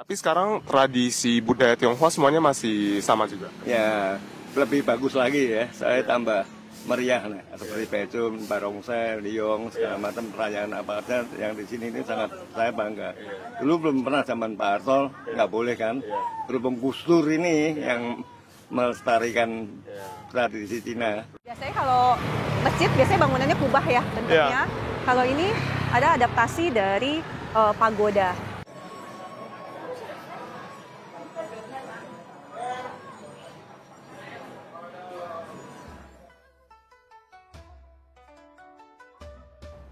Tapi sekarang tradisi budaya Tionghoa semuanya masih sama juga. Ya, lebih bagus lagi ya. Saya tambah meriah nih, seperti Becum, Barongsai, Liong, segala macam perayaan apa aja yang di sini ini sangat saya bangga. Dulu belum pernah zaman Pak Harto, nggak boleh kan. Berhubung Gus Dur ini yang melestarikan tradisi Cina. Biasanya kalau masjid biasanya bangunannya kubah ya bentuknya. Kalau ini ada adaptasi dari pagoda.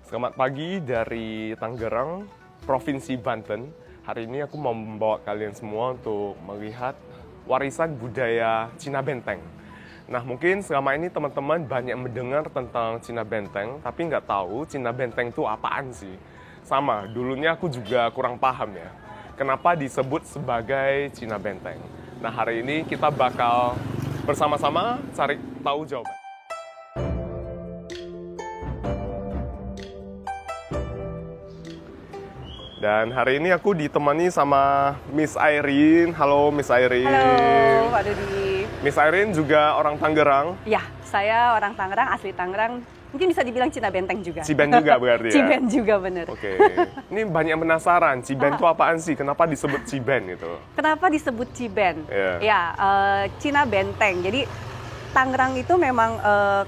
Selamat pagi dari Tangerang, Provinsi Banten. Hari ini aku mau membawa kalian semua untuk melihat warisan budaya Cina Benteng. Nah, mungkin selama ini teman-teman banyak mendengar tentang Cina Benteng, tapi nggak tahu Cina Benteng itu apaan sih. Sama, dulunya aku juga kurang paham ya. Kenapa disebut sebagai Cina Benteng? Nah, hari ini kita bakal bersama-sama cari tahu jawaban. Dan hari ini aku ditemani sama Miss Irene. Halo Miss Irene. Halo Pak Dudi. Miss Irene juga orang Tangerang. Ya, saya orang Tangerang, asli Tangerang. Mungkin bisa dibilang Cina Benteng juga. Ciben juga berarti ya? Ciben juga bener. Oke. Ini banyak penasaran, Ciben itu apaan sih? Kenapa disebut Ciben itu? Kenapa disebut Ciben? Yeah. Ya, Cina Benteng. Jadi Tangerang itu memang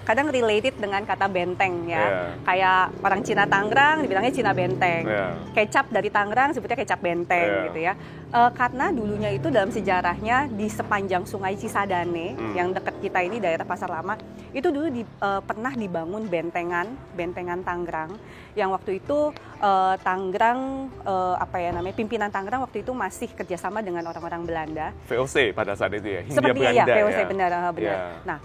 kadang related dengan kata benteng ya. Yeah. Kayak orang Cina Tangerang dibilangnya Cina Benteng. Yeah. Kecap dari Tangerang sebutnya kecap benteng gitu ya. Karena dulunya itu dalam sejarahnya di sepanjang Sungai Cisadane yang dekat kita ini daerah Pasar Lama, itu dulu pernah dibangun bentengan Tangerang yang waktu itu Tangerang pimpinan Tangerang waktu itu masih kerjasama dengan orang-orang Belanda. VOC pada saat itu ya? Hindia Sepertinya Belanda ya, VOC ya? benar. Yeah. Nah,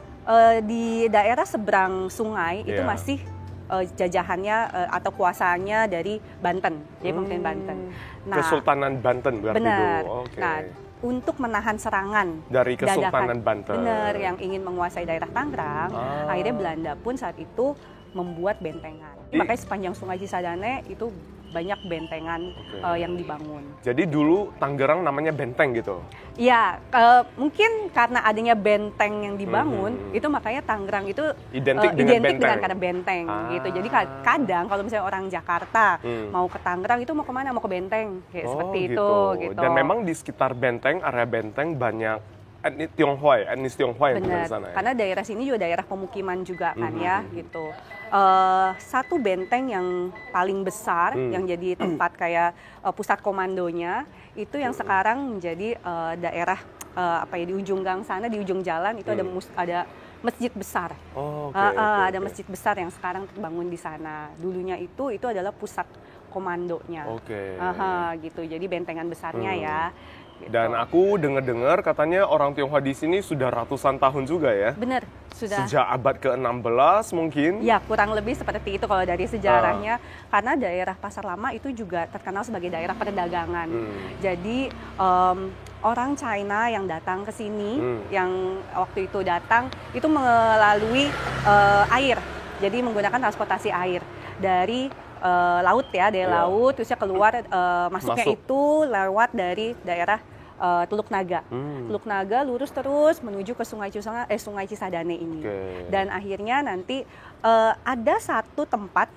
di daerah seberang sungai itu masih jajahannya atau kuasanya dari Banten, jadi pemerintahan Banten. Nah, Kesultanan Banten berarti benar. itu. Okay. Nah, untuk menahan serangan dari Kesultanan Banten. Benar, yang ingin menguasai daerah Tangerang, akhirnya Belanda pun saat itu membuat bentengan. Makanya sepanjang Sungai Cisadane itu banyak bentengan yang dibangun. Jadi dulu Tangerang namanya Benteng gitu? Iya, mungkin karena adanya benteng yang dibangun, itu makanya Tangerang itu identik dengan kata benteng gitu. Jadi kadang kalau misalnya orang Jakarta mau ke Tangerang itu mau kemana? Mau ke Benteng, kayak seperti itu. Gitu. Dan memang di sekitar Benteng, area Benteng banyak etnis Tionghoa yang tinggal di sana ya? Karena daerah sini juga daerah pemukiman juga kan ya gitu. Satu benteng yang paling besar yang jadi tempat kayak pusat komandonya itu yang sekarang menjadi daerah di ujung gang sana, di ujung jalan itu ada masjid besar. Ada masjid besar yang sekarang terbangun di sana. Dulunya itu adalah pusat komandonya. Gitu. Jadi bentengan besarnya ya. Gitu. Dan aku dengar-dengar katanya orang Tionghoa di sini sudah ratusan tahun juga ya? Benar, sudah. Sejak abad ke-16 mungkin? Ya, kurang lebih seperti itu kalau dari sejarahnya. Karena daerah Pasar Lama itu juga terkenal sebagai daerah perdagangan. Jadi orang China yang datang ke sini, yang waktu itu datang, itu melalui air. Jadi menggunakan transportasi air dari laut ya, dari laut, terusnya keluar masuknya itu lewat dari daerah Teluk Naga. Teluk Naga lurus terus menuju ke Sungai Cisadane ini. Dan akhirnya nanti ada satu tempat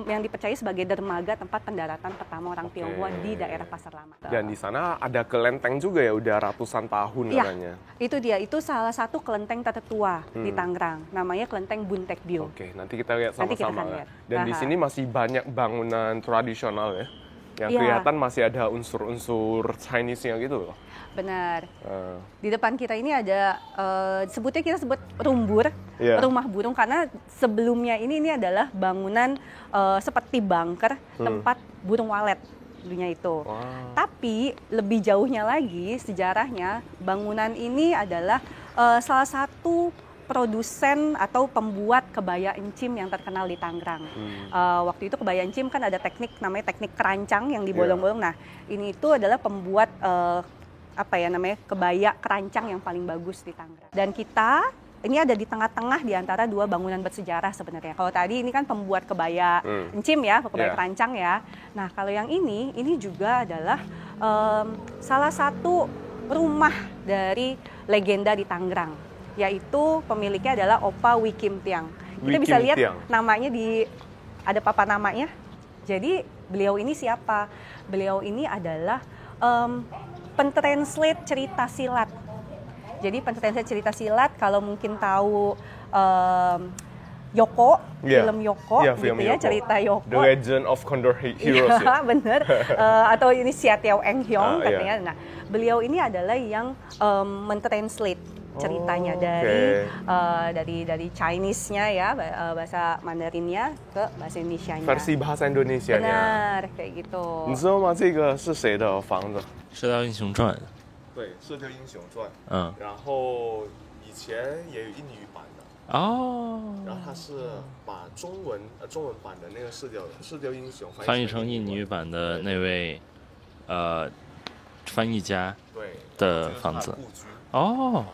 yang dipercaya sebagai dermaga tempat pendaratan pertama orang Tionghoa di daerah Pasar Lama. Dan di sana ada kelenteng juga ya, udah ratusan tahun katanya. Itu dia, itu salah satu kelenteng tertua di Tangerang, namanya Kelenteng Buntekbyo. Oke, nanti kita lihat sama-sama. Dan di Aha. sini masih banyak bangunan tradisional ya, yang kelihatan masih ada unsur-unsur Chinese-nya gitu loh. Benar. Di depan kita ini ada kita sebut rumbur, rumah burung, karena sebelumnya ini adalah bangunan seperti bunker tempat burung walet dulunya itu. Tapi lebih jauhnya lagi sejarahnya, bangunan ini adalah salah satu produsen atau pembuat kebaya encim yang terkenal di Tangerang. Waktu itu kebaya encim kan ada teknik namanya teknik kerancang yang dibolong-bolong. Nah, ini itu adalah pembuat kebaya kerancang yang paling bagus di Tangerang. Dan kita ini ada di tengah-tengah di antara dua bangunan bersejarah sebenarnya. Kalau tadi ini kan pembuat kebaya encim ya, kebaya kerancang ya. Nah, kalau yang ini juga adalah salah satu rumah dari legenda di Tangerang, yaitu pemiliknya adalah Opa Wee Kim Tiang. Kita bisa lihat namanya ada papan namanya. Jadi beliau ini siapa? Beliau ini adalah pentranslate cerita silat. Jadi pentranslate cerita silat, kalau mungkin tahu Yoko, film Yoko, film gitu ya, Yoko. cerita Yoko. The Legend of Condor Heroes. Ya, bener. Atau ini Xia Tiao Eng Hyong katanya. Nah, beliau ini adalah yang mentranslate ceritanya dari Chinese-nya ya, bahasa Mandarinnya ke bahasa Indonesianya. Versi bahasa Indonesianya. Benar, kayak gitu. 你知道吗？这个是谁的房子？ 射雕英雄传》。对，《射雕英雄传》。嗯。然后以前也有印语版的。哦。然后它是把中文版的那个射雕英雄翻译成印尼版的那位翻译家的房子。哦。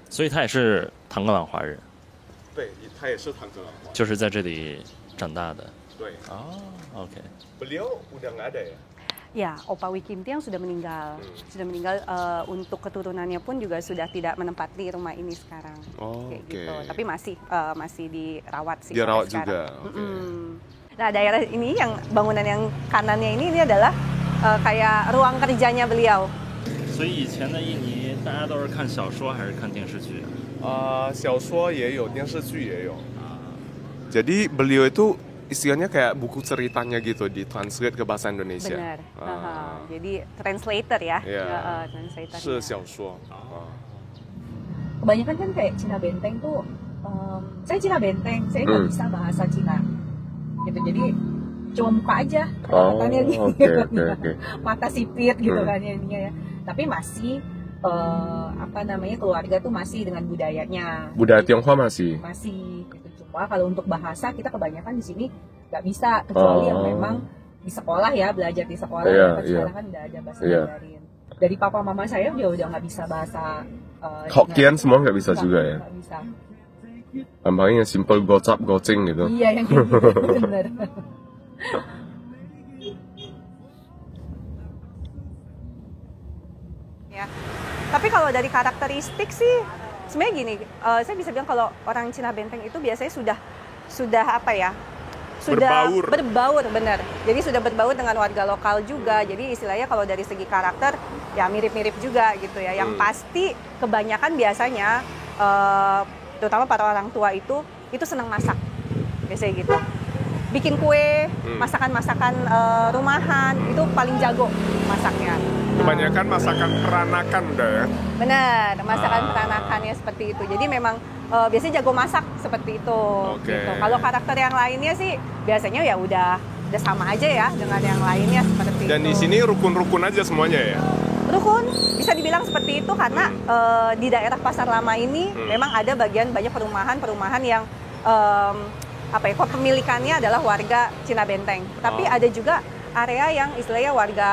所以他也是唐格朗华人。对，他也是唐格朗华人。就是在这里长大的。对。哦 ，OK。 Beliau udah nggak ada ya? Ya, Opa Wee Kim Tiang sudah meninggal. Sudah meninggal, untuk keturunannya pun juga sudah tidak menempati rumah ini sekarang. Kayak gitu. Tapi masih dirawat sih. Dirawat juga. Nah, daerah ini yang bangunan yang kanannya ini adalah kayak ruang kerjanya beliau. 所以以前的印尼，大家都是看小说还是看电视剧啊？小说也有，电视剧也有。Jadi beliau itu istilahnya kayak buku ceritanya gitu, ditranslate ke bahasa Indonesia. Benar. Jadi translator ya. Translator. 是小说。Kebanyakan kan kayak Cina Benteng tuh, saya Cina Benteng, saya nggak bisa bahasa Cina. Gitu, jadi cuma muka aja kata-katanya mata sipit gitu kan ininya ya. Tapi masih keluarga tuh masih dengan budayanya. Budaya Tionghoa masih. Masih gitu. Cuma kalau untuk bahasa kita kebanyakan di sini nggak bisa, kecuali yang memang di sekolah ya, belajar di sekolah. Sekarang kan udah ada bahasa Mandarin. Dari papa mama saya udah nggak bisa bahasa Hokkien semua nggak bisa juga ya. Nggak bisa. Gampangnya simple gocap goceng gitu. Iya, yang gitu, bener. Ya. Tapi kalau dari karakteristik sih sebenarnya gini, saya bisa bilang kalau orang Cina Benteng itu biasanya sudah apa ya? Sudah berbaur, benar. Jadi sudah berbaur dengan warga lokal juga. Jadi istilahnya kalau dari segi karakter ya mirip-mirip juga gitu ya. Yang pasti kebanyakan biasanya terutama para orang tua itu senang masak. Biasanya gitu. Bikin kue, masakan-masakan rumahan, itu paling jago masaknya. Kebanyakan masakan peranakan udah ya? Benar, masakan peranakannya seperti itu. Jadi memang biasanya jago masak seperti itu. Gitu. Kalau karakter yang lainnya sih biasanya ya udah sama aja ya dengan yang lainnya seperti itu. Dan di sini rukun-rukun aja semuanya ya? Rukun, bisa dibilang seperti itu karena di daerah Pasar Lama ini memang ada banyak perumahan yang kepemilikannya adalah warga Cina Benteng. Tapi ada juga area yang istilahnya warga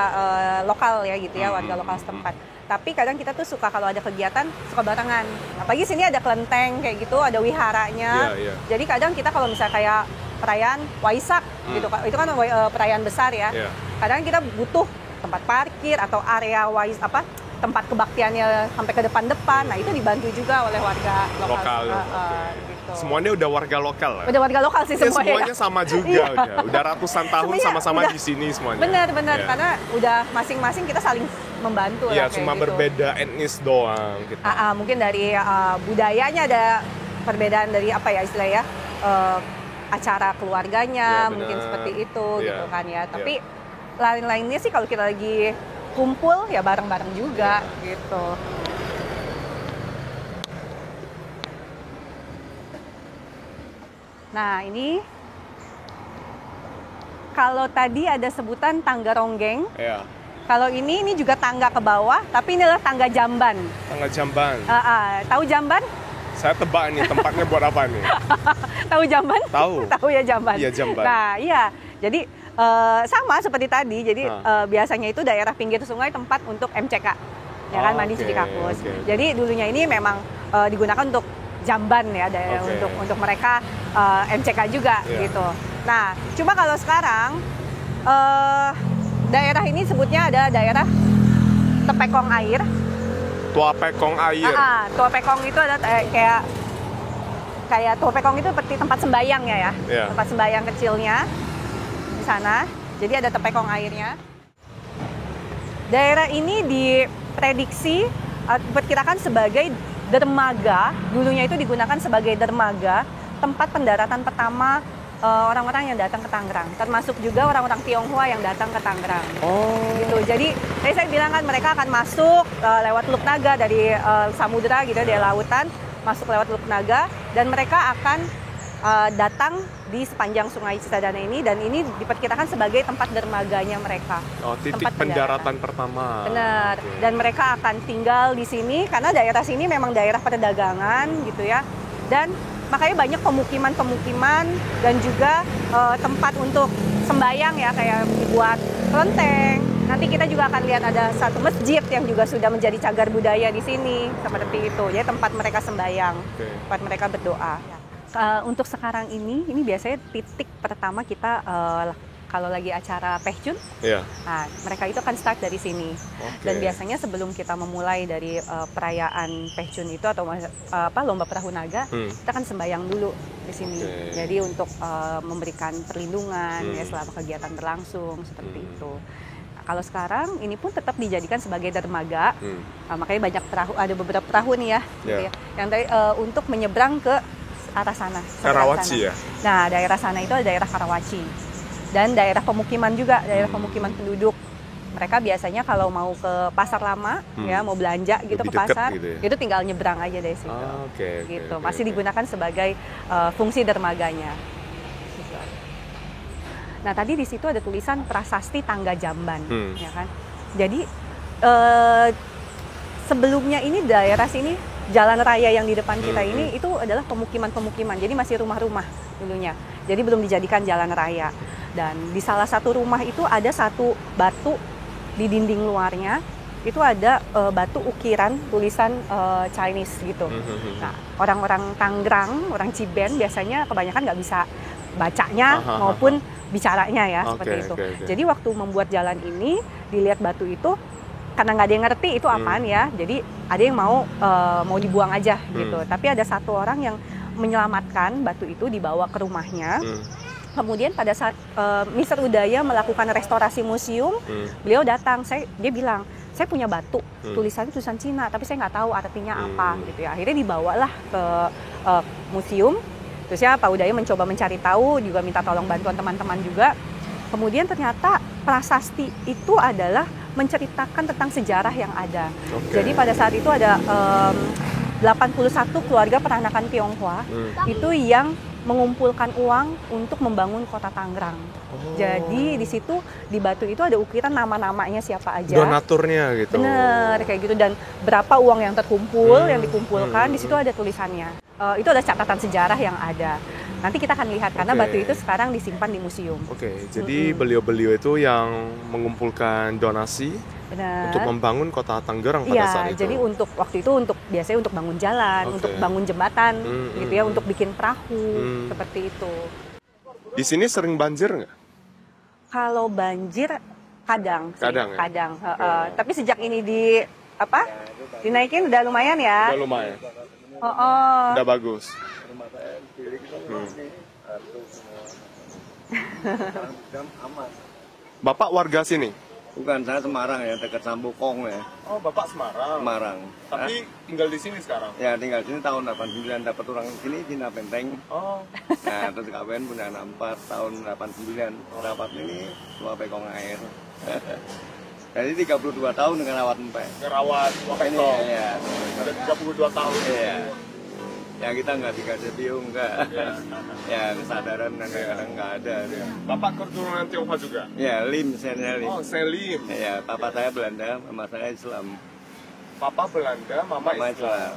lokal ya gitu ya, warga lokal setempat. Tapi kadang kita tuh suka kalau ada kegiatan suka barengan. Apalagi sini ada kelenteng kayak gitu, ada wiharanya. Jadi kadang kita kalau misalnya kayak perayaan Waisak gitu, itu kan perayaan besar ya. Kadang kita butuh tempat parkir atau area tempat kebaktiannya sampai ke depan-depan. Nah, itu dibantu juga oleh warga lokal. Gitu. Semuanya udah warga lokal lah. Udah warga lokal sih semuanya. Semuanya sama juga udah ratusan tahun sama-sama di sini semuanya. Benar, karena udah masing-masing kita saling membantu ya, lah. Cuma gitu. Berbeda etnis doang gitu. Mungkin dari budayanya ada perbedaan dari istilahnya acara keluarganya, mungkin seperti itu gitu kan ya. Tapi lain-lainnya sih kalau kita lagi kumpul ya bareng-bareng juga gitu. Nah, ini kalau tadi ada sebutan tangga ronggeng. Iya. Kalau ini juga tangga ke bawah, tapi ini adalah tangga jamban. Tangga jamban. Tahu jamban? Saya tebak nih tempatnya buat apa nih? Tahu jamban? Tahu. Tahu ya jamban. Iya, jamban. Nah, iya. Jadi sama seperti tadi. Jadi biasanya itu daerah pinggir sungai tempat untuk MCK. Ya kan, mandi cuci kakus. Jadi dulunya ini memang digunakan untuk jamban ya, untuk mereka MCK juga gitu. Nah, cuma kalau sekarang Daerah ini sebutnya ada daerah Tepekong Air. Tua Pekong Air. Tua Pekong itu ada kayak Tua Pekong itu seperti tempat sembayangnya ya. Yeah. Tempat sembayang kecilnya di sana. Jadi ada Tepekong Airnya. Daerah ini diprediksi diperkirakan sebagai dermaga, dulunya itu digunakan sebagai dermaga, tempat pendaratan pertama orang-orang yang datang ke Tangerang, termasuk juga orang-orang Tionghoa yang datang ke Tangerang. Gitu. Jadi tadi saya bilang kan mereka akan masuk lewat Teluk Naga dari samudera gitu, dari lautan, masuk lewat Teluk Naga, dan mereka akan datang di sepanjang Sungai Cisadane ini, dan ini diperkirakan sebagai tempat dermaganya mereka. Titik pendaratan pertama. Benar. Dan mereka akan tinggal di sini karena daerah sini memang daerah perdagangan gitu ya. Dan makanya banyak pemukiman-pemukiman dan juga tempat untuk sembayang ya, kayak dibuat kelenteng. Nanti kita juga akan lihat ada satu masjid yang juga sudah menjadi cagar budaya di sini, seperti itu. Jadi tempat mereka sembayang, tempat mereka berdoa. Untuk sekarang ini biasanya titik pertama kita kalau lagi acara Pehchun, nah, mereka itu akan start dari sini. Dan biasanya sebelum kita memulai dari perayaan Pehchun itu atau lomba perahu naga, kita akan sembayang dulu di sini. Jadi untuk memberikan perlindungan ya selama kegiatan berlangsung seperti itu. Nah, kalau sekarang ini pun tetap dijadikan sebagai dermaga, makanya banyak perahu, ada beberapa perahu nih ya, gitu ya, yang tadi untuk menyeberang ke arah sana. Karawaci ya? Nah, daerah sana itu ada daerah Karawaci. Dan daerah pemukiman juga, daerah pemukiman penduduk. Mereka biasanya kalau mau ke pasar lama, ya mau belanja gitu ke pasar, gitu ya? Itu tinggal nyebrang aja dari situ. Gitu. Masih digunakan sebagai fungsi dermaganya. Gitu. Nah, tadi di situ ada tulisan Prasasti Tangga Jamban, ya kan? Jadi sebelumnya ini daerah sini, jalan raya yang di depan kita ini itu adalah pemukiman-pemukiman. Jadi masih rumah-rumah dulunya. Jadi belum dijadikan jalan raya. Dan di salah satu rumah itu ada satu batu di dinding luarnya. Itu ada batu ukiran tulisan Chinese gitu. Nah, orang-orang Tangerang, orang Ciben biasanya kebanyakan nggak bisa bacanya maupun bicaranya ya, seperti itu. Jadi waktu membuat jalan ini, dilihat batu itu, karena nggak ada yang ngerti itu apaan ya, jadi ada yang mau dibuang aja gitu. Tapi ada satu orang yang menyelamatkan batu itu, dibawa ke rumahnya. Kemudian pada saat Mr. Udaya melakukan restorasi museum, beliau datang, dia bilang, saya punya batu, tulisannya tulisan Cina, tapi saya nggak tahu artinya apa gitu ya. Akhirnya dibawalah ke museum. Terus ya Pak Udaya mencoba mencari tahu, juga minta tolong bantuan teman-teman juga. Kemudian ternyata prasasti itu adalah menceritakan tentang sejarah yang ada. Jadi pada saat itu ada 81 keluarga peranakan Tionghoa itu yang mengumpulkan uang untuk membangun kota Tangerang. Jadi di situ di batu itu ada ukiran nama-namanya siapa aja. Donaturnya gitu. Bener kayak gitu, dan berapa uang yang terkumpul, yang dikumpulkan, di situ ada tulisannya. Itu ada catatan sejarah yang ada. Nanti kita akan lihat karena batu itu sekarang disimpan di museum. Jadi beliau-beliau itu yang mengumpulkan donasi untuk membangun kota Tangerang pada saat itu. Jadi waktu itu biasanya untuk bangun jalan, untuk bangun jembatan, gitu ya, untuk bikin perahu, seperti itu. Di sini sering banjir nggak? Kalau banjir kadang. Tapi sejak ini dinaikin udah lumayan ya. Udah lumayan. Udah bagus. Bapak warga sini? Bukan, saya Semarang ya, dekat Sambukong ya. Oh, Bapak Semarang. Semarang. Tapi tinggal di sini sekarang? Ya, tinggal di sini tahun 89, dapat orang sini Cina Benteng. Nah, terus kawin punya anak 4 tahun 89. Dapat ini Tua Pekong Air. Jadi 32 tahun dengan rawat empek. Ngerawat Tua Pekong? Iya. Ada 32 tahun? Iya. Ya kita nggak dikasih biung, nggak. Ya kesadaran kadang-kadang nggak ada. Bapak keturunan Tionghoa juga? Ya, Lim, saya Lim. Oh, saya Lim. Ya, papa saya Belanda, mama saya Islam. Papa Belanda, mama Islam.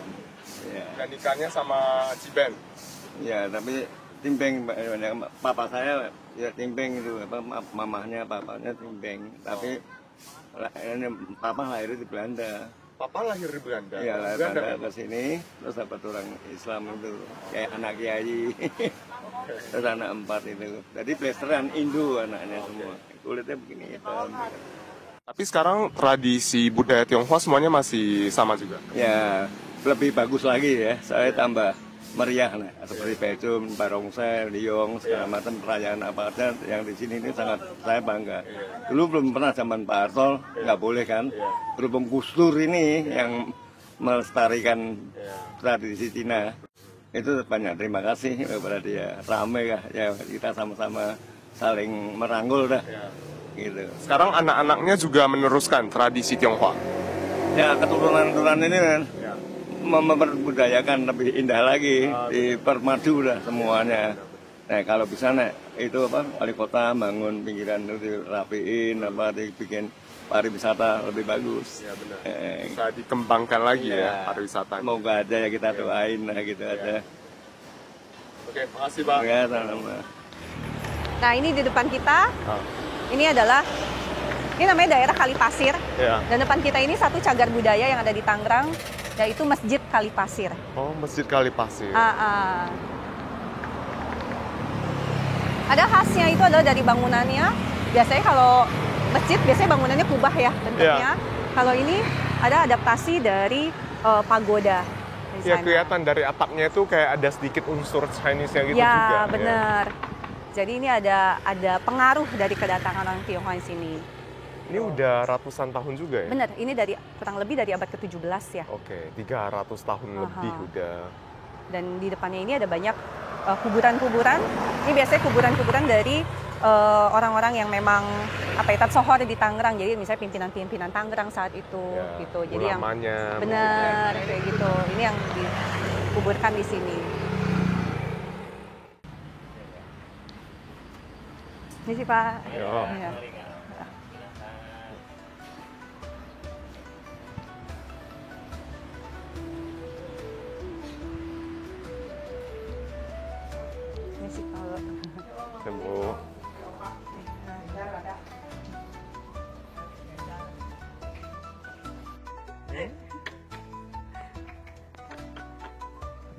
Ya. Dan nikahnya sama Ciben? Ya, tapi Timbeng, papa saya ya Timbeng itu, mamahnya, papanya Timbeng. Tapi papa lahir di Belanda. Papa lahir di Belanda? Iya, lahir di Belanda ke sini, terus dapat orang Islam itu, kayak anak kiai. Terus anak 4 itu. Jadi plesteran Indo anaknya semua. kulitnya begini hitam. Tapi sekarang tradisi budaya Tionghoa semuanya masih sama juga. Ya lebih bagus lagi ya, saya tambah meriah nah, seperti Pecum, Barongsai, Liong, segala macam perayaan apa aja yang di sini ini sangat saya bangga. Dulu belum pernah zaman Pak Harto, nggak boleh kan. Berhubung Gus Dur ini yang melestarikan tradisi Cina, itu banyak terima kasih kepada dia. Rame ya kita sama-sama saling merangkul dah. Gitu. Sekarang anak-anaknya juga meneruskan tradisi Tionghoa. Ya keturunan-keturunan ini kan memperbudayakan lebih indah lagi, dipermadu lah semuanya. Nah kalau bisa itu wali kota bangun pinggiran itu dirapiin, dibikin pariwisata lebih bagus. Ya benar. Bisa dikembangkan lagi ya pariwisata. Semoga aja ya kita doain gitu aja. Oke, makasih Pak. Ya sama. Nah ini di depan kita, ini namanya daerah Kalipasir. Ya. Dan depan kita ini satu cagar budaya yang ada di Tangerang, yaitu Masjid Kalipasir. Oh, Masjid Kalipasir. Ada khasnya itu adalah dari bangunannya. Biasanya kalau masjid biasanya bangunannya kubah ya bentuknya. Kalau ini ada adaptasi dari pagoda. Ya kelihatan dari atapnya itu kayak ada sedikit unsur Chinese-nya gitu juga. Ya benar. Jadi ini ada pengaruh dari kedatangan orang Tionghoa di sini. Ini udah ratusan tahun juga ya? Benar, ini kurang lebih dari abad ke-17 ya. Oke, 300 tahun lebih udah. Dan di depannya ini ada banyak kuburan-kuburan. Ini biasanya kuburan-kuburan dari orang-orang yang memang tersohor di Tangerang. Jadi misalnya pimpinan-pimpinan Tangerang saat itu gitu. Jadi ulamanya, benar kayak gitu. Ini yang dikuburkan di sini. Ini sih Pak. Ya. Ini sih kalau. Temu.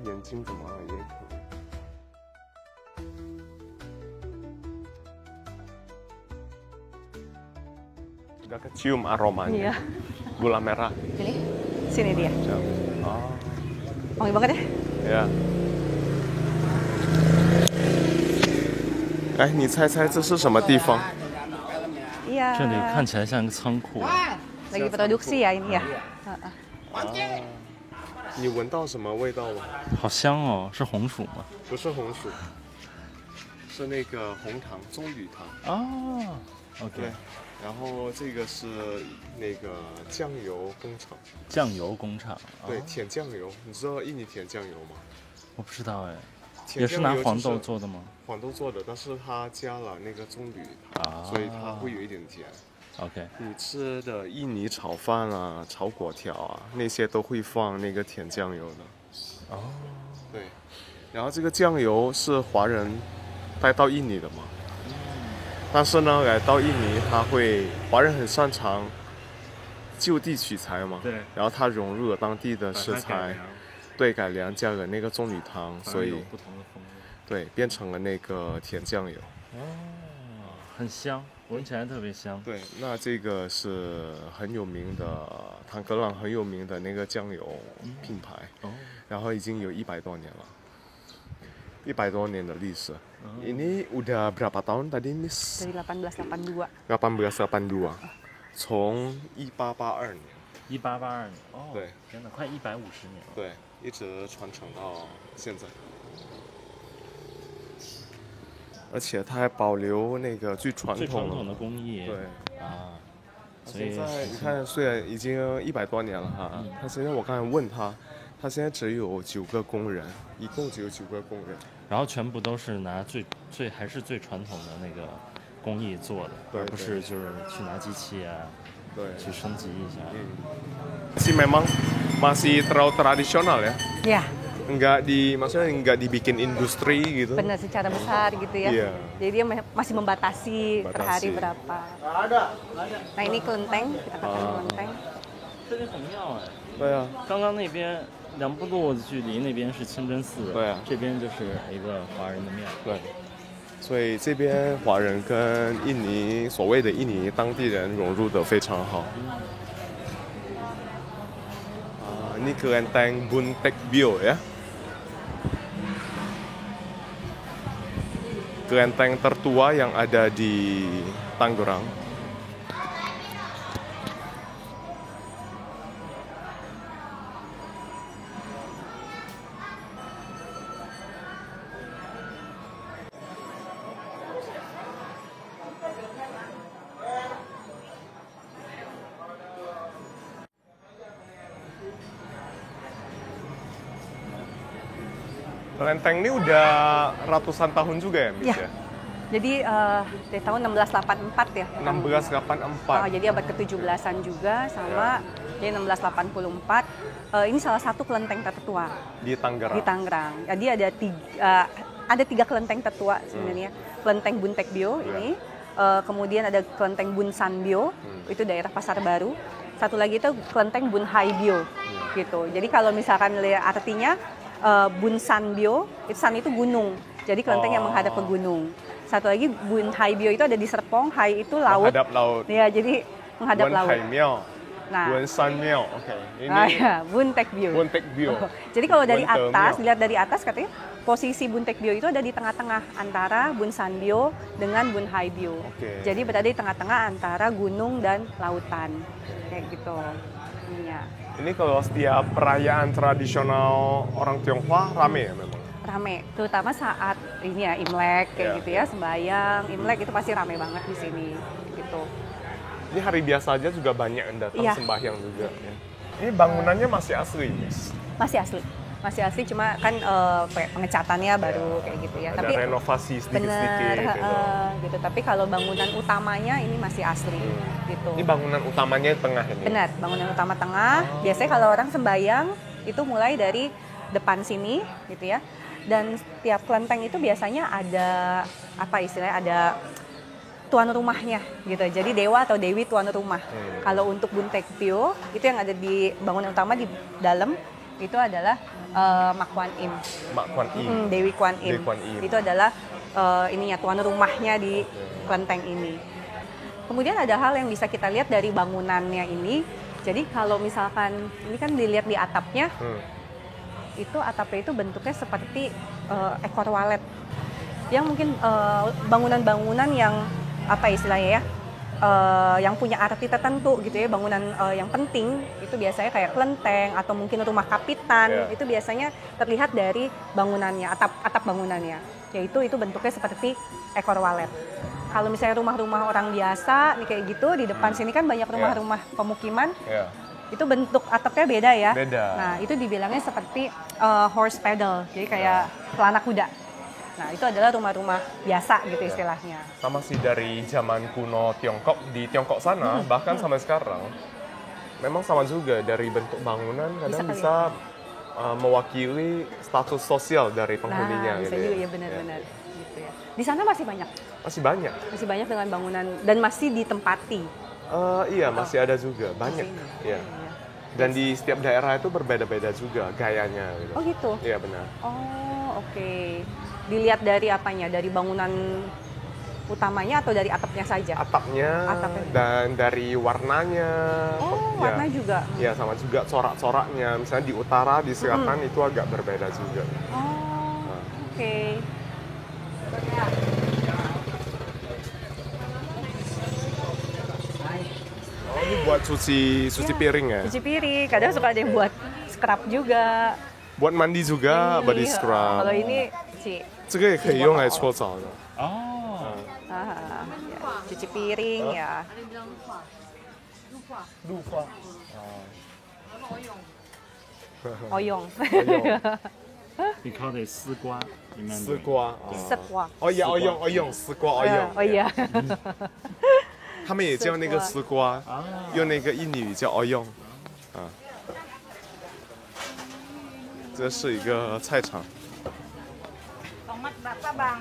Yanjing kemana ya? Udah kecium aromanya. Iya. Gula merah. Ini, sini dia. Oh. Wangi banget ya? Ya. 哎，你猜猜这是什么地方？ Iya. 这里看起来像个仓库。 Lagi produksi ya ini ya. 你闻到什么味道吗？ 好香哦，是红薯吗？ 不是红薯，是那个红糖，棕榈糖。哦 ，OK， 对，然后这个是那个酱油工厂。酱油工厂。对，甜酱油，你知道印尼甜酱油吗？ 我不知道哎， 甜也是拿黄酱油就是豆做的吗？ 黄豆做的，但是它加了那个棕榈糖，所以它会有一点甜。 OK， 你吃的印尼炒饭啊、炒粿条啊，那些都会放那个甜酱油的。哦，对，然后这个酱油是华人带到印尼的嘛？但是呢，来到印尼，华人很擅长就地取材嘛。对。然后它融入了当地的食材，对，改良加了那个棕榈糖，所以不同的风味。对，变成了那个甜酱油。哦，很香，闻起来特别香。对，那这个是很有名的唐格朗很有名的那个酱油品牌，然后已经有100多年了，100多年的历史。Ini udah berapa tahun tadi Miss? Dari 1882. 1882，从1882年。1882年。哦，对，天哪，快150年了。对，一直传承到现在。而且它还保留那个最传统的工艺。对啊，所以现在你看，虽然已经100多年了哈，他现在我刚才问他，他现在只有9个工人，一共只有9个工人，然后全部都是拿还是最传统的那个工艺做的，对，而不是就是去拿机器啊，对，去升级一下。Masih memang masih terlalu tradisional ya. Ya. Maksudnya nggak dibikin industri gitu. Benar secara besar gitu ya. Iya. Jadi dia masih membatasi per hari berapa. Nah ini kelenteng, kita katakan kelenteng. 这里很妙哎。对啊。刚刚那边2步路距离那边是清真寺，对啊，这边就是一个华人的庙。对。所以这边华人跟印尼所谓的印尼当地人融入得非常好。Ini kelenteng Buntekbyo ya. Kelenteng tertua yang ada di Tangerang. Kelenteng ini udah ratusan tahun juga ya, Miss Ya. ya? Jadi dari tahun 1684 ya. 1684. Jadi abad ke-17-an juga sama. Jadi 1684. Ini salah satu kelenteng tertua Di Tangerang. di Tangerang. Jadi ada tiga kelenteng tertua sebenarnya. Kelenteng Buntekbyo ini, kemudian ada kelenteng Bunsanbyo, itu daerah Pasar Baru. Satu lagi itu kelenteng Bunhaibyo, gitu. Jadi kalau misalkan lihat artinya Bunsanbyo, san itu gunung. Jadi kelenteng yang menghadap ke gunung. Satu lagi Bunhaibyo itu ada di Serpong, Hai itu laut. Menghadap laut. Ya, jadi menghadap laut. Bunhaimyo. Nah, Bunsanmyo. Oke. Ini ya, Buntekbyo. Buntekbyo. Jadi kalau dari Buntemyo. atas, dilihat dari atas katanya posisi Buntekbyo itu ada di tengah-tengah antara Bunsanbyo dengan Bunhaibyo. Oke. Jadi berada di tengah-tengah antara gunung dan lautan. Kayak gitu. Iya. Ini kalau setiap perayaan tradisional orang Tionghoa rame ya memang. Rame, terutama saat ini ya Imlek kayak Ya. gitu ya, sembayang. Imlek itu pasti rame banget di sini gitu. Ini hari biasa aja juga banyak yang datang Iya. sembahyang juga. Ya. Ini bangunannya masih asli, Miss. Masih asli. Masih asli, cuma kan pengecatannya baru kayak gitu ya. Ada renovasi sedikit-sedikit. Bener, Gitu. gitu. Tapi kalau bangunan utamanya ini masih asli gitu. Ini bangunan utamanya di tengah ini. Benar, bangunan utama tengah. Biasanya kalau orang sembayang itu mulai dari depan sini gitu ya. Dan tiap kelenteng itu biasanya ada apa istilahnya, ada tuan rumahnya gitu. Jadi dewa atau dewi tuan rumah. Kalau untuk Buntekbyo itu yang ada di bangunan utama di dalam itu adalah Mak Kwan Im. Mak Kwan Im. Dewi Kwan Im. Dewi Kwan Im. Itu adalah ininya tuan rumahnya di kelenteng ini. Kemudian ada hal yang bisa kita lihat dari bangunannya ini. Jadi kalau misalkan ini kan dilihat di atapnya, itu atapnya itu bentuknya seperti ekor walet. Yang mungkin bangunan-bangunan yang apa istilahnya ya, yang punya arti tertentu gitu ya, bangunan yang penting itu biasanya kayak kelenteng atau mungkin rumah kapitan, itu biasanya terlihat dari bangunannya, atap bangunannya, yaitu itu bentuknya seperti ekor walet. Kalau misalnya rumah-rumah orang biasa nih kayak gitu, di depan sini kan banyak rumah-rumah pemukiman, itu bentuk atapnya beda ya. Beda. Nah itu dibilangnya seperti horse pedal, jadi kayak pelana kuda. Nah itu adalah rumah-rumah biasa gitu istilahnya. Sama sih dari zaman kuno Tiongkok, di Tiongkok sana, bahkan sampai sekarang, memang sama juga dari bentuk bangunan kadang bisa mewakili status sosial dari penghuninya. Nah bisa gitu juga ya, benar-benar. Gitu ya. Di sana masih banyak? Masih banyak. Masih banyak dengan bangunan dan masih ditempati? Iya, masih ada juga, banyak. Iya. Dan di setiap daerah itu berbeda-beda juga gayanya. Gitu. Oh gitu? Iya benar. Oh oke. Dilihat dari apanya? Dari bangunan utamanya atau dari atapnya saja? Atapnya, dan dari warnanya. Oh, warna juga? Iya, sama juga corak-coraknya. Misalnya di utara, di selatan itu agak berbeda juga. Oh, oke. Oh, ini buat cuci piring ya? Cuci piring, kadang suka ada yang buat scrub juga. Buat mandi juga, body scrub. Kalau ini cuci. 这个也可以用来搓澡的。 哦， ya, cuci piring ya. 露花。 Oyong. we call it 丝瓜，你们丝瓜。 Sekwa. Oh iya, oyong, 丝瓜 oyong。 Oh iya. 他们也叫那个丝瓜，用那个印尼语叫 oyong。这是一个菜场。 Tomat berapa bang?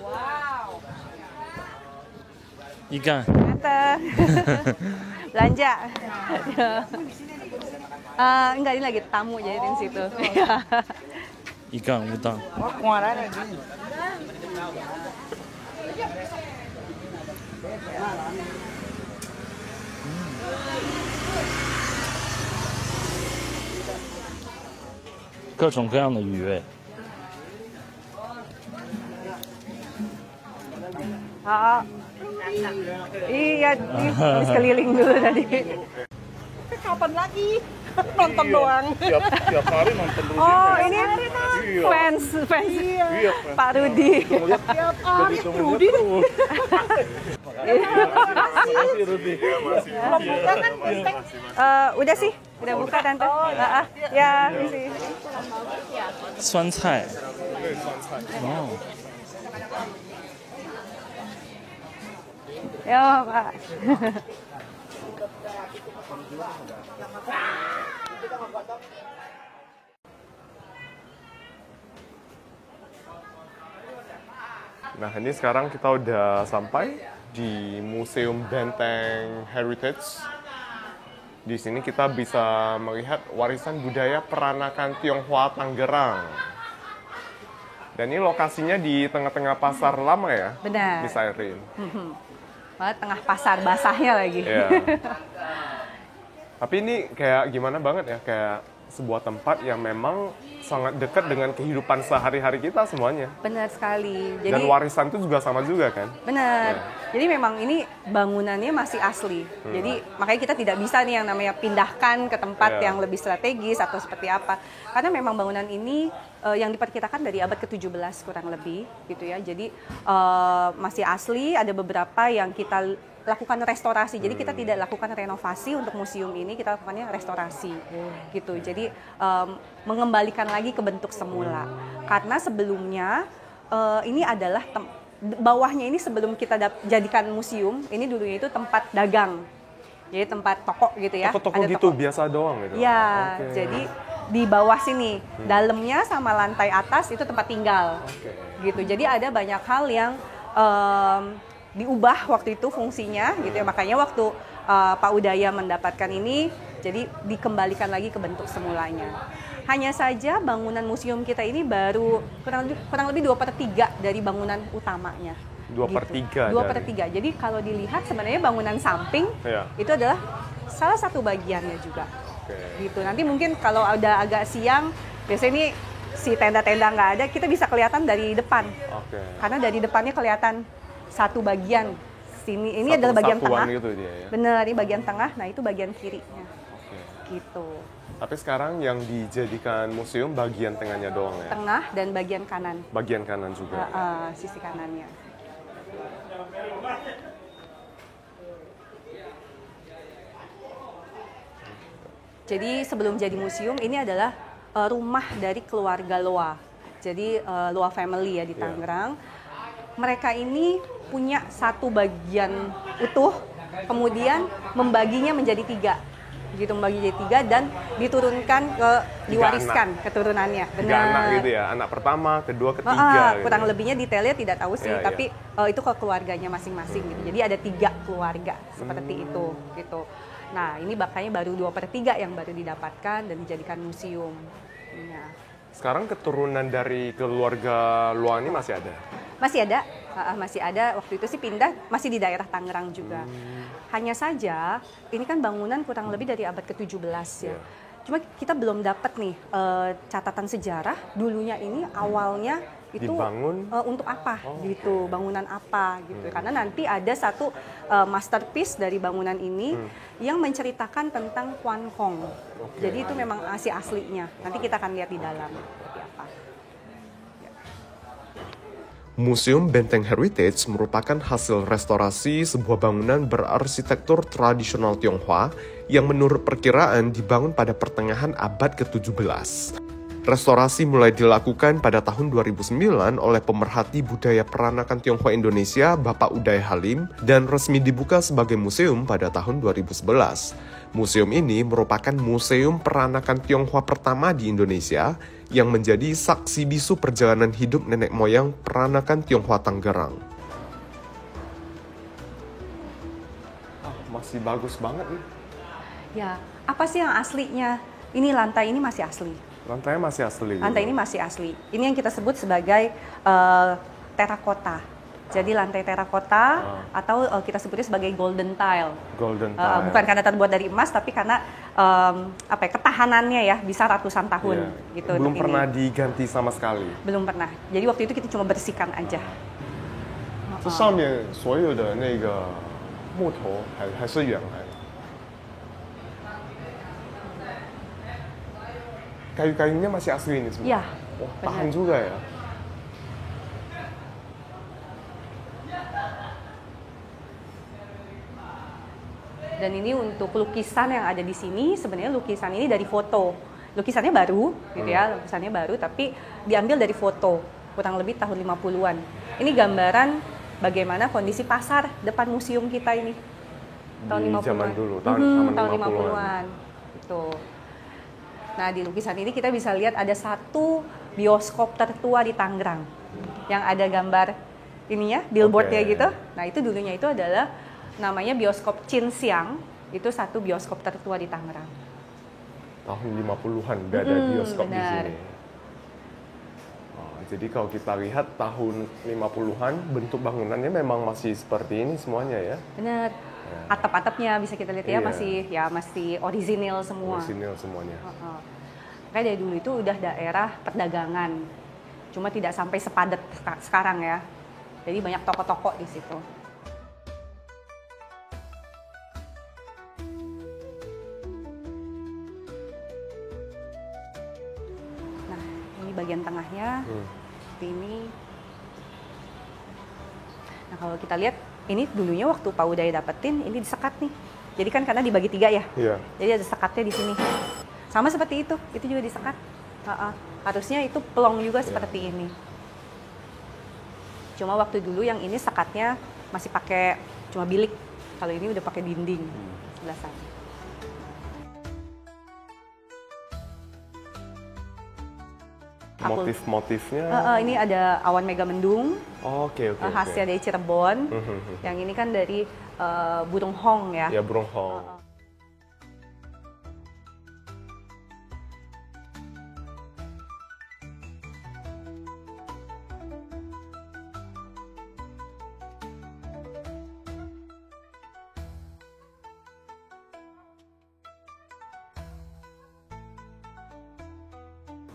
Wow. 一干 Kata. Belanja. Enggak, ini lagi tamu jadi di situ. 一干无当。各种各样的鱼味。 Iya, habis keliling dulu tadi. Kapan lagi? Nonton doang. Tiap hari nonton Rudi. Oh, ini Iya. fans Iya, Pak Rudi. Tiap hari Tunggu Rudi terus. Makasih Rudi. belum buka kan benteng. Udah sih, udah buka tante. Ya, sih. 酸菜。哦， Yo, Pak. Nah, ini sekarang kita udah sampai di Museum Benteng Heritage. Di sini kita bisa melihat warisan budaya peranakan Tionghoa Tangerang. Dan ini lokasinya di tengah-tengah pasar lama ya? Benar. Di Sairin. Malah tengah pasar basahnya lagi. Iya. Tapi ini kayak gimana banget ya, kayak sebuah tempat yang memang sangat dekat dengan kehidupan sehari-hari kita semuanya. Benar sekali. Dan warisan itu juga sama juga kan? Benar. Jadi memang ini bangunannya masih asli. Jadi makanya kita tidak bisa nih yang namanya pindahkan ke tempat yang lebih strategis atau seperti apa. Karena memang bangunan ini yang diperkirakan dari abad ke-17 kurang lebih gitu ya. Jadi masih asli, ada beberapa yang kita lakukan restorasi. Jadi kita tidak lakukan renovasi untuk museum ini, kita lakukannya restorasi gitu. Jadi mengembalikan lagi ke bentuk semula. Karena sebelumnya ini adalah bawahnya ini sebelum kita jadikan museum, ini dulunya itu tempat dagang. Jadi tempat toko gitu ya. Toko-toko ada gitu, toko. biasa doang gitu? Ya, Oke. jadi di bawah sini, dalamnya sama lantai atas itu tempat tinggal. Gitu. Jadi ada banyak hal yang diubah waktu itu fungsinya gitu ya. Makanya waktu Pak Udaya mendapatkan ini, jadi dikembalikan lagi ke bentuk semulanya. Hanya saja bangunan museum kita ini baru kurang lebih 2/3 dari bangunan utamanya. 2/3 2/3. Jadi kalau dilihat sebenarnya bangunan samping itu adalah salah satu bagiannya juga. Gitu. Nanti mungkin kalau ada agak siang, biasanya ini si tenda-tenda nggak ada, kita bisa kelihatan dari depan. Karena dari depannya kelihatan satu bagian. Ini adalah bagian tengah. Gitu dia, ya? Bener, ini bagian tengah. Nah itu bagian kirinya. Gitu. Tapi sekarang yang dijadikan museum bagian tengahnya doang ya? Tengah dan bagian kanan. Bagian kanan juga. Sisi kanannya. Jadi sebelum jadi museum, ini adalah rumah dari keluarga Loa. Jadi Loa family ya di Tangerang. Mereka ini punya satu bagian utuh, kemudian membaginya menjadi 3. Gitu, membagi jadi 3 dan diturunkan diwariskan keturunannya. Benar. 3 anak gitu ya, anak pertama, kedua, ketiga. Kurang gitu. lebihnya detailnya tidak tahu sih, tapi itu ke keluarganya masing-masing gitu. Jadi ada 3 keluarga seperti itu gitu. Nah ini makanya baru 2/3 yang baru didapatkan dan dijadikan museum. Ya. Sekarang keturunan dari keluarga Loa ini masih ada? Masih ada, masih ada. Waktu itu sih pindah, masih di daerah Tangerang juga. Hanya saja, ini kan bangunan kurang lebih dari abad ke-17 ya. Cuma kita belum dapat nih catatan sejarah dulunya ini awalnya itu dibangun untuk apa gitu, bangunan apa gitu. Karena nanti ada satu masterpiece dari bangunan ini yang menceritakan tentang Quan Hong. Jadi itu memang aslinya. Nanti kita akan lihat di dalam seperti apa. Museum Benteng Heritage merupakan hasil restorasi sebuah bangunan berarsitektur tradisional Tionghoa yang menurut perkiraan dibangun pada pertengahan abad ke-17. Restorasi mulai dilakukan pada tahun 2009 oleh pemerhati budaya peranakan Tionghoa Indonesia, Bapak Udaya Halim, dan resmi dibuka sebagai museum pada tahun 2011. Museum ini merupakan museum peranakan Tionghoa pertama di Indonesia yang menjadi saksi bisu perjalanan hidup nenek moyang peranakan Tionghoa Tangerang. Masih bagus banget nih. Ya, apa sih yang aslinya? Ini lantai ini masih asli. Lantainya masih asli. Lantai ini masih asli. Ini yang kita sebut sebagai terakota. Jadi lantai terakota atau kita sebutnya sebagai golden tile. Golden tile. Bukan karena terbuat dari emas, tapi karena ketahanannya ya bisa ratusan tahun gitu. Belum pernah diganti sama sekali. Belum pernah. Jadi waktu itu kita cuma bersihkan aja. 这上面所有的那个木头还是原来的。Kayu-kayunya masih asli ini semua? Iya. Wah, benar. tahan juga ya? Dan ini untuk lukisan yang ada di sini, sebenarnya lukisan ini dari foto. Lukisannya baru, gitu ya, lukisannya baru, tapi diambil dari foto, kurang lebih tahun 50-an. Ini gambaran bagaimana kondisi pasar depan museum kita ini. Tahun Di 50-an. zaman dulu, tahun tahun 50-an. 50-an. Gitu. Nah, di lukisan ini kita bisa lihat ada satu bioskop tertua di Tangerang yang ada gambar ininya, billboardnya gitu. Nah, itu dulunya itu adalah namanya bioskop Chin Siang. Itu satu bioskop tertua di Tangerang. Tahun 50-an udah ada bioskop di benar. sini. Oh, jadi kalau kita lihat tahun 50-an bentuk bangunannya memang masih seperti ini semuanya ya. Benar. Atap-atapnya bisa kita lihat ya, Iya. masih orisinil semua. Orisinil semuanya. Kayak dari dulu itu udah daerah perdagangan. Cuma tidak sampai sepadat sekarang ya. Jadi banyak toko-toko di situ. Nah, ini bagian tengahnya. Seperti ini. Nah, kalau kita lihat ini dulunya waktu Pak Uday dapetin ini disekat nih. Jadi kan karena dibagi 3 ya. Iya. Jadi ada sekatnya di sini. Sama seperti itu juga disekat. Harusnya itu pelong juga seperti ini. Cuma waktu dulu yang ini sekatnya masih pakai cuma bilik. Kalau ini udah pakai dinding sebelah sana. Motif-motifnya. Ini ada awan megamendung. Oke. Khasnya dari Cirebon. Yang ini kan dari burung hong ya. Ya, burung hong.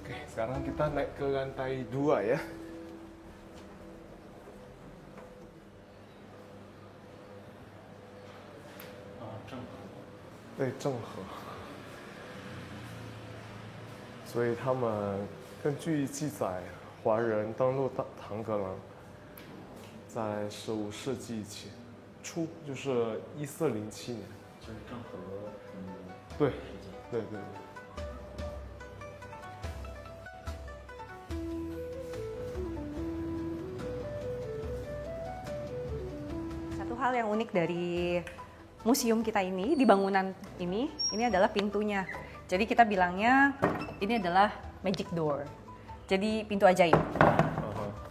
Oke, sekarang kita naik ke lantai 2 ya.对，郑和。所以他们根据记载，华人登陆唐格朗在15世纪前初，就是1407年。就是郑和对，对。 Satu hal yang unik dari museum kita ini, di bangunan ini adalah pintunya. Jadi kita bilangnya ini adalah magic door. Jadi pintu ajaib.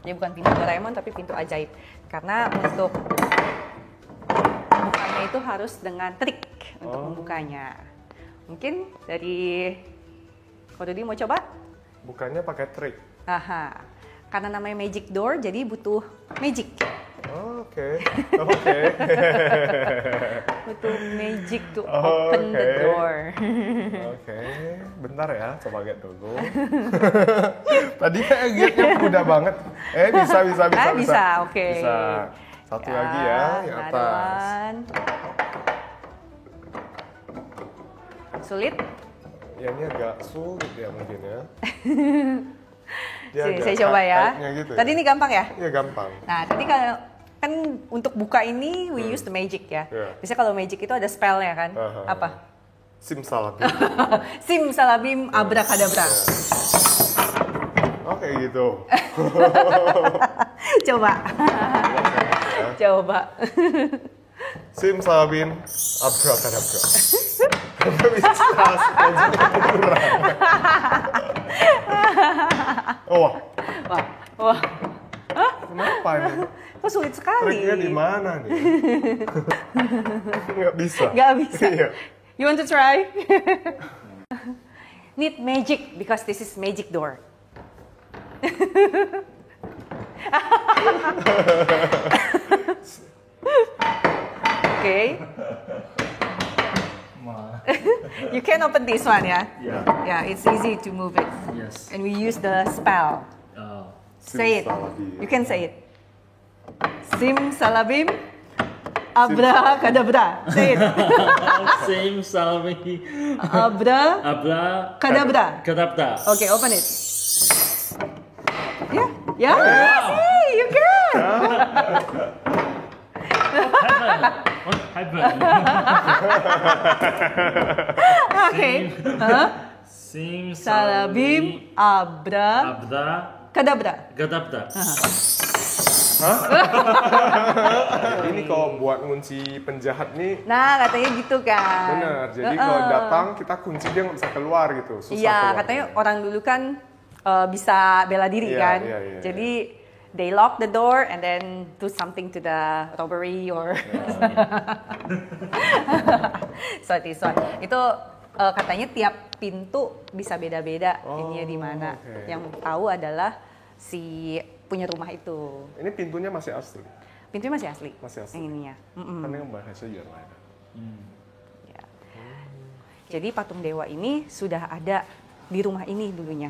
Jadi bukan pintu Doraemon tapi pintu ajaib. Karena untuk bukanya itu harus dengan trik untuk membukanya. Mungkin dari Kodudi mau coba? Bukannya pakai trik. Aha. Karena namanya magic door jadi butuh magic. Oke. Butuh magic to open the door. Oke, bentar ya, coba lihat dulu. Tadi saya lihatnya mudah banget. Bisa. Oke. Bisa. Satu lagi ya, yang atas. One. Sulit? Ya ini agak sulit ya mungkin ya. Sini, saya coba ya. Gitu Tadi ini gampang ya? Iya gampang. Nah, tadi kan untuk buka ini we use the magic ya. Yeah. Biasanya kalau magic itu ada spellnya kan? Apa? Simsalabim. Simsalabim abrakadabra. Oke gitu. Coba. Coba. Simsalabim abrakadabra. Bisa kurang. Wah. Kenapa ini? Kok sulit sekali? Triknya di mana nih? Nggak bisa. Nggak bisa. Iya. You want to try? Need magic because this is magic door. Okay. You can open this one, yeah? Yeah. Yeah, it's easy to move it. Yes. And we use the spell. Oh. Say it. Simsalabim. You can say it. Simsalabim, abracadabra. Say it. Same salary. Abra. Abra. Kadabra. Kadabra. Okay, open it. Yeah, yeah. See, you can. What happened? Okay. Huh? Sim Salabim, abra, Abra. kadabra. Kadabra. Ini kalau buat ngunci penjahat nih, Nah, katanya gitu kan. bener. Jadi kalau datang kita kunci dia nggak bisa keluar gitu. Susah Iya, keluar. katanya orang dulu kan bisa bela diri Iya, kan. iya, iya, Jadi they lock the door and then do something to the robbery or so this one. Itu katanya tiap pintu bisa beda-beda ininya di mana. oke. Yang tahu adalah si punya rumah itu. Ini pintunya masih asli. Pintunya masih asli. Masih asli. Yang ininya. Mm-mm. Kan yang bahasa Jerman. Ya. Jadi patung dewa ini sudah ada di rumah ini dulunya.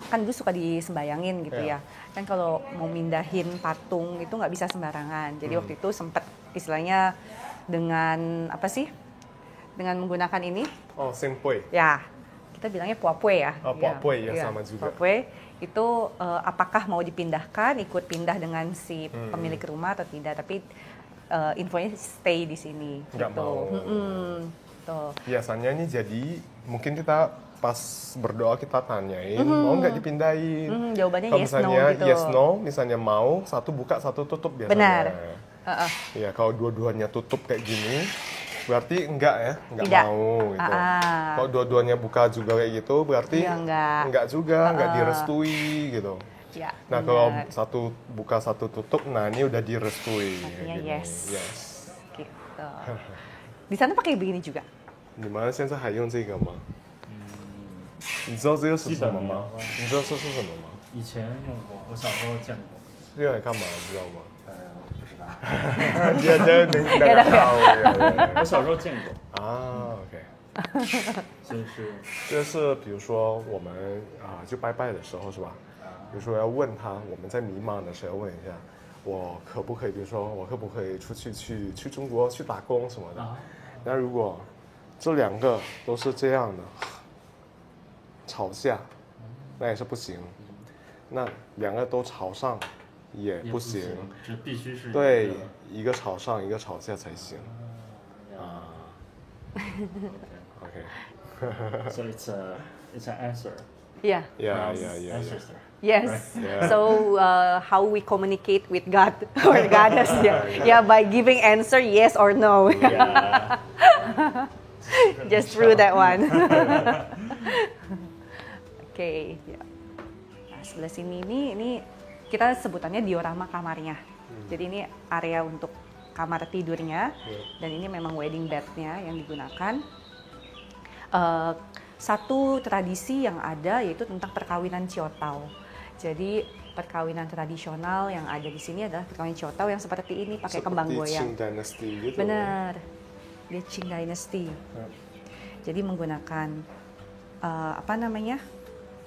Kan dulu suka disembayangin gitu ya. Kan kalau mau mindahin patung itu nggak bisa sembarangan. Jadi waktu itu sempat istilahnya dengan apa sih? Dengan menggunakan ini, Oh, sempoi. ya kita bilangnya puapue ya. Oh, puapue, ya, sama juga. Puapue itu apakah mau dipindahkan, ikut pindah dengan si pemilik rumah atau tidak? Tapi infonya stay di sini. Nggak gitu. mau. Tuh. Biasanya nih jadi mungkin kita pas berdoa kita tanyain mau nggak dipindahin. Jawabannya Kalau yes, misalnya no gitu. yes no, misalnya mau satu buka satu tutup biasanya. Benar. Ya kalau dua-duanya tutup kayak gini, berarti enggak ya, enggak Tidak. mau gitu. Ah. Kalau dua-duanya buka juga kayak gitu, berarti Ya, enggak. juga, enggak direstui gitu. Ya, Nah benar. kalau satu buka satu tutup, nah ini udah direstui. Artinya kayak gini. yes. Yes. Gitu. Di sana pakai begini juga. 你们现在还用这个吗？你知道这个是什么吗？你知道这是什么吗？以前用过，我小时候见过。用来干嘛？知道吗？不知道。dia dia nggak tahu ya. 我小时候见过，啊，OK。就是就是比如说我们就拜拜的时候是吧？比如说要问他，我们在迷茫的时候问一下，我可不可以，比如说我可不可以出去去中国去打工什么的？那如果这两个都是这样的朝下，那也是不行。那两个都朝上也不行，这必须是对，一个朝上一个朝下才行。啊，OK。 So it's an answer. Yeah. Yeah. Answer. Yes. Yeah. So how we communicate with God or goddess? Yeah, by giving answer yes or no. Yeah. Just through that one. Oke. Ya. Nah, sebelah sini ini kita sebutannya diorama kamarnya. Jadi ini area untuk kamar tidurnya dan ini memang wedding bednya yang digunakan. Satu tradisi yang ada yaitu tentang perkawinan Ciotao. Jadi perkawinan tradisional yang ada di sini adalah perkawinan Ciotao yang seperti ini pakai kembang goyang. Qing Dynasty gitu. Benar, dia Qing Dynasty. Jadi menggunakan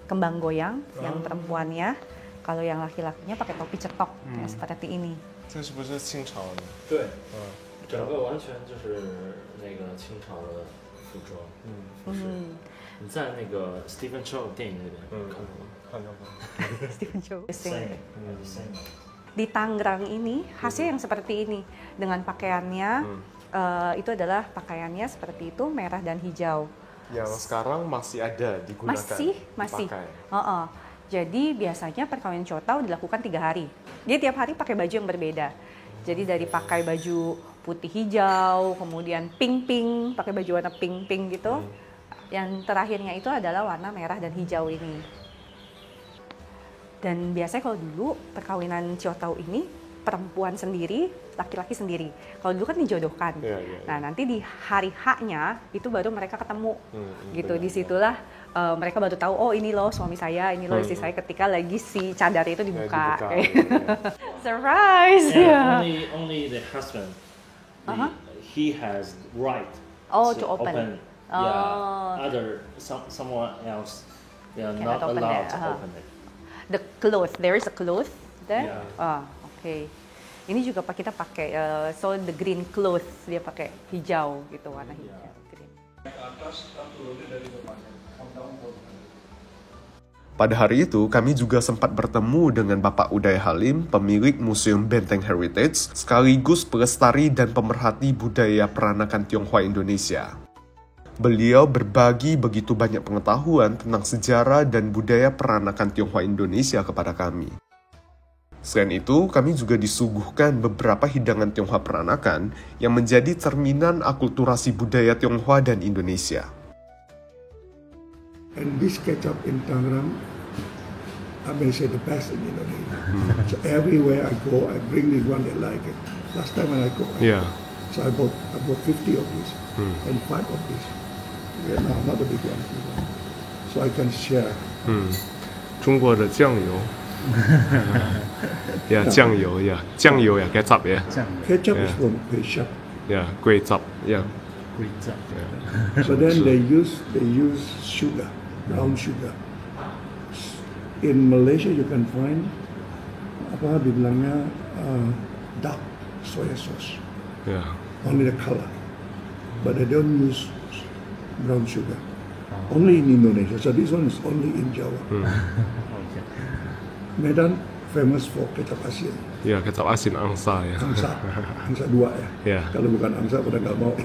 kembang goyang yang perempuannya, kalau yang laki-lakinya pakai topi cetok yang seperti ini. 这是不是清朝的？对，整个完全就是那个清朝的服装。你在那个 Stephen Chow 电影里面看过吗？看到吗？ Stephen Chow. Same. Di Tangerang ini khasnya yang seperti ini dengan pakaiannya itu adalah pakaiannya seperti itu merah dan hijau. Yang sekarang masih ada digunakan. Masih. dipakai. Jadi biasanya perkawinan Ciotao dilakukan 3 hari. Dia tiap hari pakai baju yang berbeda. Jadi dari pakai baju putih hijau, kemudian pink, pakai baju warna pink gitu. Yang terakhirnya itu adalah warna merah dan hijau ini. Dan biasanya kalau dulu perkawinan Ciotao ini perempuan sendiri, laki-laki sendiri. Kalau dulu kan dijodohkan. Nah, nanti di hari H-nya itu baru mereka ketemu. Gitu. Disitulah mereka baru tahu, oh ini loh suami saya, ini loh istri saya, ketika lagi si cadar itu dibuka. Surprise. Yeah, only the husband. He has right. To open. Someone else, they are Cannot not open allowed it. to open it. The cloth, there is a cloth there. Yeah. Okay. Ini juga kita pakai, so the green cloth dia pakai hijau gitu, warna hijau. Green. Pada hari itu, kami juga sempat bertemu dengan Bapak Uday Halim, pemilik Museum Benteng Heritage, sekaligus pelestari dan pemerhati budaya peranakan Tionghoa Indonesia. Beliau berbagi begitu banyak pengetahuan tentang sejarah dan budaya peranakan Tionghoa Indonesia kepada kami. Selain itu, kami juga disuguhkan beberapa hidangan Tionghoa peranakan yang menjadi cerminan akulturasi budaya Tionghoa dan Indonesia. And this ketchup in Tangerang, I may say the best in Indonesia. So everywhere I go, I bring this one, they like it. Last time when I go, so I bought 50 of these and 5 of these. Yeah, no, not the big one. So I can share. 中国的酱油，酱油，ketchup Ketchup is from Asia. ketchup So then they use sugar, brown sugar. In Malaysia you can find apa dibilangnya dark soy sauce. Only the color, but they don't use brown sugar. Only in Indonesia. So this one is only in Java. Medan famous for kecap asin. Kecap asin angsa Angsa 2 ya. Kalau bukan angsa pada nggak mau.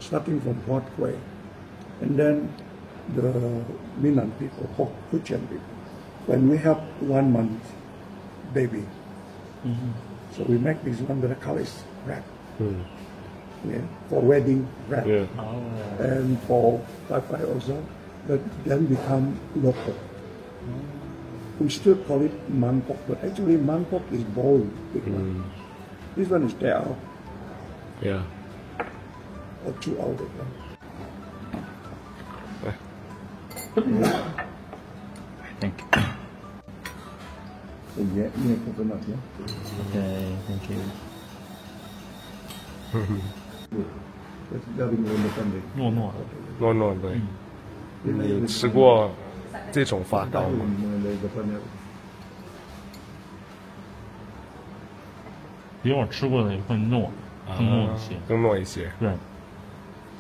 Starting from hot kueh, and then the Minang people, Hokkien people, when we have 1 month baby, so we make this one that the color is red. For wedding red, and for Pai also, that then become local. We still call it mangkok, but actually mangkok is bowl, big one. This one is teo. Or 2 out of them. Thank you. Ini coconut ya. Okay, thank you. dari independen. 诺诺，诺诺对，你吃过这种发糕吗？比我吃过的也会糯，更糯一些。更糯一些。对，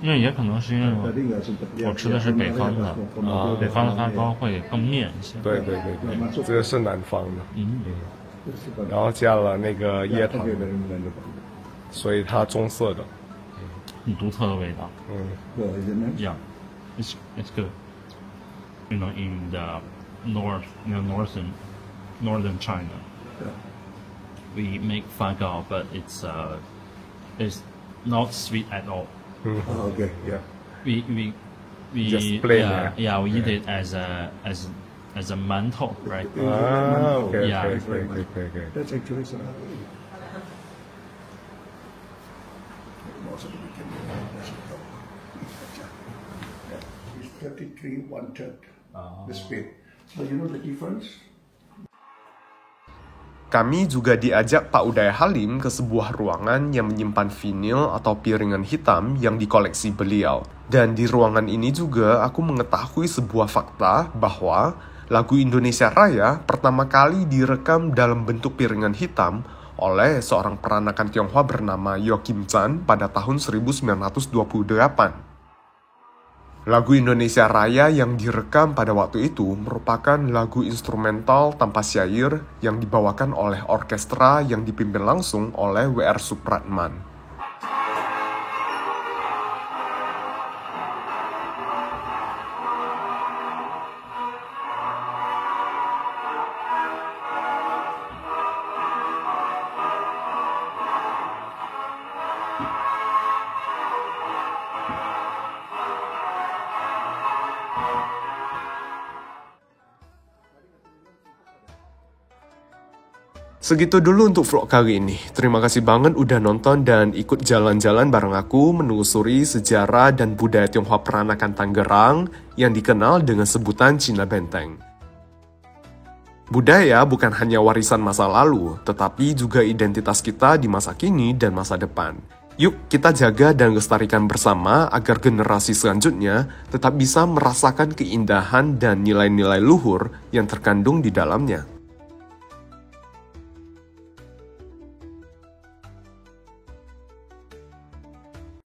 因为也可能是因为我吃的是北方的，北方的发糕会更面一些。对，这个是南方的。然后加了那个椰糖，所以它棕色的。很独特的味道。Yeah, it's good. You know, in the northern China, we make fagao, but it's not sweet at all. Okay, yeah. We just plain. We eat it as a mantou, right? Okay. That's actually some. It's 33 1/3 the speed. So you know the difference? Kami juga diajak Pak Uday Halim ke sebuah ruangan yang menyimpan vinil atau piringan hitam yang dikoleksi beliau. Dan di ruangan ini juga aku mengetahui sebuah fakta bahwa lagu Indonesia Raya pertama kali direkam dalam bentuk piringan hitam oleh seorang peranakan Tionghoa bernama Yo Kim Chan pada tahun 1928. Lagu Indonesia Raya yang direkam pada waktu itu merupakan lagu instrumental tanpa syair yang dibawakan oleh orkestra yang dipimpin langsung oleh W.R. Supratman. Segitu dulu untuk vlog kali ini. Terima kasih banget udah nonton dan ikut jalan-jalan bareng aku menelusuri sejarah dan budaya Tionghoa Peranakan Tangerang yang dikenal dengan sebutan Cina Benteng. Budaya bukan hanya warisan masa lalu, tetapi juga identitas kita di masa kini dan masa depan. Yuk kita jaga dan lestarikan bersama agar generasi selanjutnya tetap bisa merasakan keindahan dan nilai-nilai luhur yang terkandung di dalamnya.